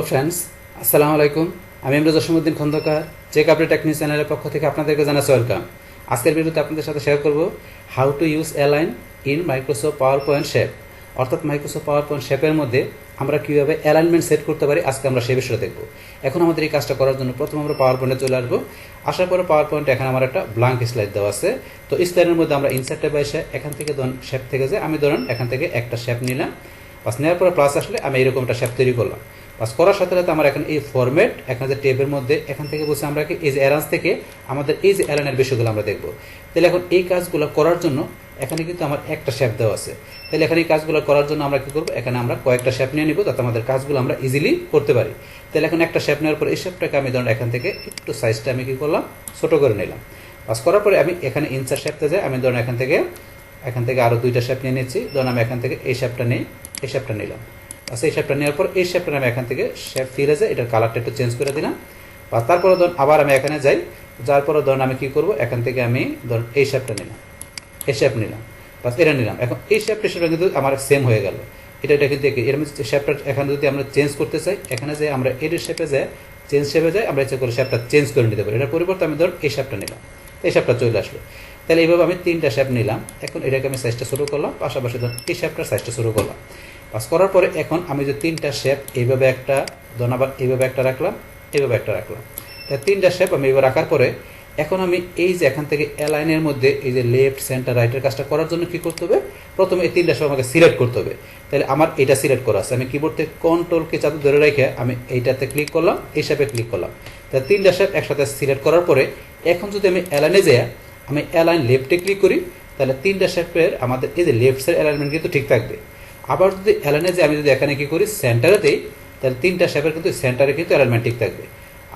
Friends, আসসালামু আলাইকুম। আমি Imroz Jasimuddin Khandakar, check update technic চ্যানেলের পক্ষ থেকে আপনাদেরকে জানাচ্ছি ওয়েলকাম। আজকের ভিডিওতে আপনাদের সাথে শেয়ার করব how to use align in Microsoft power point shape. অর্থাৎ মাইক্রোসফট পাওয়ার পয়েন্ট শেপের মধ্যে আমরা কীভাবে অ্যালাইনমেন্ট সেট করতে পারি, আজকে আমরা সেই বিষয়ে দেখব। এখন আমাদের এই কাজটা করার জন্য প্রথমে আমরা পাওয়ার পয়েন্টে চলে আসবো। আসার পরে পাওয়ার পয়েন্টে এখানে আমার একটা ব্ল্যাঙ্ক স্লাইড দেওয়া আছে। তো স্লাইডের মধ্যে আমরা ইনসার্ট ট্যাবে এসে এখান থেকে ধরুন শেপ থেকে যে আমি ধরুন এখান থেকে একটা শেপ নিলাম। বাস নেওয়ার পরে প্লাস আসলে আমি এরকম একটা শেপ তৈরি করলাম। বাস করার সাথে সাথে আমার এখন এই ফরম্যাট এখানে যে টেবের মধ্যে এখান থেকে বসে আমরা এই যে অ্যারেঞ্জ থেকে আমাদের এই যে অ্যালাইনের বিষয়গুলো আমরা দেখব। তাহলে এখন এই কাজগুলো করার জন্য এখানে কিন্তু আমার একটা শেপ দেওয়া আছে। তাহলে এখানে এই কাজগুলো করার জন্য আমরা কি করব, এখানে আমরা কয়েকটা শেপ নিয়ে নিব যাতে আমাদের কাজগুলো আমরা ইজিলি করতে পারি। তাহলে এখন একটা শেপ নেওয়ার পর এই শেপটাকে আমি ধরুন এখান থেকে একটু সাইজটা আমি কি করলাম, ছোট করে নিলাম। বাস করার পরে আমি এখানে ইনসার্ট শেপতে যাই, আমি ধরুন এখান থেকে আরও দুইটা শেপ নিয়ে নিচ্ছি। ধরুন আমি এখান থেকে এই শেপটা নিই, এই শেপটা নিলাম। আচ্ছা, এই শেপটা নেওয়ার পর এই শেপটা আমি এখান থেকে শেপ ফিরে যাই, এটার কালারটা একটু চেঞ্জ করে দিলাম। বা তারপরে ধরুন আবার আমি এখানে যাই, যার পরে ধরুন আমি কি করব, এখান থেকে আমি ধরুন এই শেপটা নিলাম, এই শেপ নিলাম, বাস এটা নিলাম। এখন এই শেপটা কিন্তু আমার সেম হয়ে গেল। এটা কিন্তু এর শেপটা এখানে যদি আমরা চেঞ্জ করতে চাই, এখানে যে আমরা এর শেপে যাই, চেঞ্জ শেপে যাই, আমরা ইচ্ছা করে শেপটা চেঞ্জ করে নিতে পারি। এটার পরিবর্তে আমি ধরুন এই শেপটা নিলাম, এই শেপটা চলে আসলো। তাহলে এইভাবে আমি তিনটা শেপ নিলাম। এখন এটাকে আমি সাইজটা শুরু করলাম, পাশাপাশি ধরুন এই শেপটার সাইজটা শুরু করলাম। পাস করার পরে এখন আমি যে তিনটা শেপ এইভাবে একটা ধরুন আবার এইভাবে একটা রাখলাম, এইভাবে একটা রাখলাম। তাই তিনটা শেপ আমি এইভাবে রাখার পরে এখন আমি এই যে এখান থেকে অ্যালাইনের মধ্যে এই যে লেফট সেন্টার রাইটের কাজটা করার জন্য কি করতে হবে, প্রথমে এই তিনটা শেপ আমাকে সিলেক্ট করতে হবে। তাহলে আমার এটা সিলেক্ট করা আছে, আমি কিবোর্ড থেকে কন্ট্রোলকে চাপ ধরে রেখে আমি এইটাতে ক্লিক করলাম, এই শেপে ক্লিক করলাম। তাহলে তিনটা শেপ একসাথে সিলেক্ট করার পরে এখন যদি আমি অ্যালাইনে যাই, আমি অ্যালাইন লেফটে ক্লিক করি, তাহলে তিনটা শেপের আমাদের এই যে লেফট সাইড অ্যালাইনমেন্ট কিন্তু ঠিক থাকবে। আবার যদি অ্যালাইনে যে আমি যদি এখানে কি করি সেন্টারে দিই, তাহলে তিনটা শেপের কিন্তু সেন্টারে কিন্তু অ্যালাইনমেন্ট ঠিক থাকবে।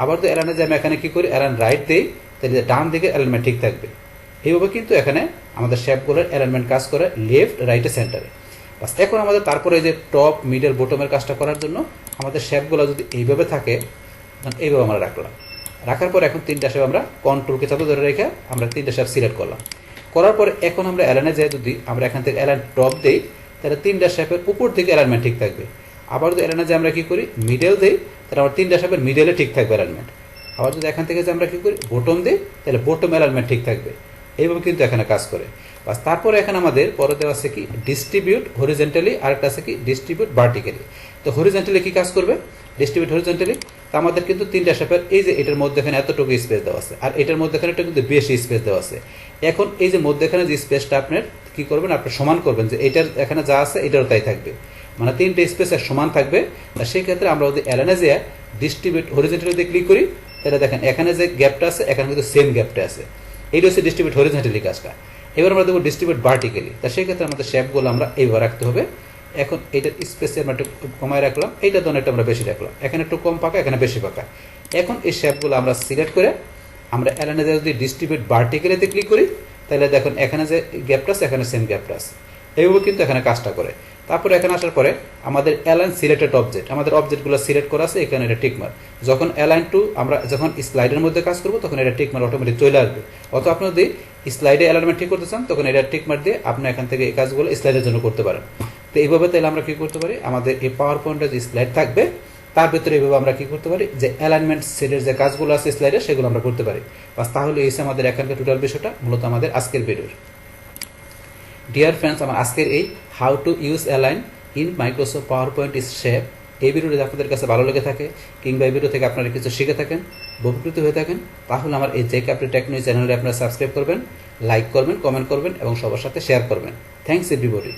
আবার যদি অ্যালাইনে যে আমি এখানে কি করি অ্যালাইন রাইট দিই, তাহলে ডান দিকে অ্যালাইনমেন্ট ঠিক থাকবে। এইভাবে কিন্তু এখানে আমাদের শেপগুলোর অ্যালাইনমেন্ট কাজ করে লেফট রাইটে সেন্টারে। বাস এখন আমাদের তারপরে এই যে টপ মিডল বটমের কাজটা করার জন্য আমাদের শেপগুলো যদি এইভাবে থাকে, এইভাবে আমরা রাখার পর এখন তিনটা শেপ আমরা কন্ট্রোলকে চাপ ধরে রেখে আমরা তিনটা শেপ সিলেক্ট করলাম। করার পরে এখন আমরা অ্যালাইনে যাই, যদি আমরা এখান থেকে অ্যালাইন টপ দিই, তাহলে তিনটা শেপের উপর থেকে অ্যালাইনমেন্ট ঠিক থাকবে। আবার যদি অ্যালাইনে যে আমরা কি করি মিডল দিই, তাহলে আমার তিনটা শেপের মিডলে ঠিক থাকবে অ্যালাইনমেন্ট। আবার যদি এখান থেকে যে আমরা কি করি বটম দিই, তাহলে বটম অ্যালাইনমেন্ট ঠিক থাকবে। এইভাবে কিন্তু এখানে কাজ করে। বাস তারপরে এখানে আমাদের পরে দেওয়া আছে কি ডিস্ট্রিবিউট হরিজেন্টালি, আরেকটা আছে কি ডিস্ট্রিবিউট ভার্টিক্যালি। তো হরিজেন্টালি কি কাজ করবে, ডিস্ট্রিবিউট হরিজেন্টালি। তো আমাদের কিন্তু তিনটা শেপের এই যে এটার মধ্যে এখানে এতটুকু স্পেস দেওয়া আছে, আর এটার মধ্যে এখানে কিন্তু বেশি স্পেস দেওয়া আছে। এখন এই যে মধ্যেখানে যে স্পেসটা আপনার কি করবেন, আপনি সমান করবেন, যে এটার এখানে যা আছে এটারও তাই থাকবে, মানে তিনটে স্পেস সমান থাকবে। তা সেই ক্ষেত্রে আমরা যদি অ্যালাইনে যে ডিস্ট্রিবিউট হরিজেন্টালি দিয়ে ক্লিক করি, তাহলে দেখেন এখানে যে গ্যাপটা আছে এখানে কিন্তু সেম গ্যাপটা আছে। এইটা হচ্ছে ডিস্ট্রিবিউট হরিজেন্টালি কাজটা। এবার আমরা দেবো ডিস্ট্রিবিউট ভার্টিক্যালি। তা সেই ক্ষেত্রে আমাদের শেপগুলো আমরা এইভাবে রাখতে হবে। এখন এইটার স্পেসে আমরা একটু কমায় রাখলাম, এইটা ধরুন একটু আমরা বেশি রাখলাম, এখানে একটু কম পাকা, এখানে বেশি পাকা। এখন এই শেপগুলো আমরা সিলেক্ট করে আমরা অ্যালাইনে যদি ডিস্ট্রিবিউট ভার্টিক্যালিতে ক্লিক করি, তাহলে দেখুন এখানে যে গ্যাপটা আছে এখানে সেম গ্যাপটা আছে। এইভাবে কিন্তু এখানে কাজটা করে। তারপরে এখানে আসার পরে আমাদের অ্যালাইন সিলেক্টেড অবজেক্ট, আমাদের অবজেক্টগুলো সিলেক্ট করা আছে, এখানে এটা টিকমার্ক। যখন অ্যালাইন টু আমরা যখন স্লাইডের মধ্যে কাজ করবো তখন এটা টিকমার্ক অটোমেটিক চলে আসবে। অথবা আপনি যদি স্লাইডে অ্যালাইনমেন্ট ঠিক করতে চান তখন এটা টিকমার্ক দিয়ে আপনি এখান থেকে এই কাজগুলো স্লাইডের জন্য করতে পারেন। তো এইভাবে তাহলে আমরা কি করতে পারি, আমাদের এই পাওয়ার পয়েন্টের যে স্লাইড থাকবে তার ভিতরে এইভাবে আমরা কি করতে পারি, যে অ্যালাইনমেন্ট সেটের যে কাজগুলো আছে স্লাইডে সেগুলো আমরা করতে পারি। বাস তাহলে এই আমাদের এখানকার টোটাল বিষয়টা মূলত আমাদের আজকের ভিডিওর। ডিয়ার ফ্রেন্ডস, আমার আজকের এই how to use align in Microsoft power point shape এই ভিডিওটি আপনাদের কাছে ভালো লেগে থাকে, কিংবা এই ভিডিও থেকে আপনারা কিছু শিখে থাকেন, উপকৃত হয়ে থাকেন, তাহলে আমার এই চেক আপডেট টেকনিক চ্যানেলটি আপনারা সাবস্ক্রাইব করবেন, লাইক করবেন, কমেন্ট করবেন এবং সবার সাথে শেয়ার করবেন। Thanks everybody.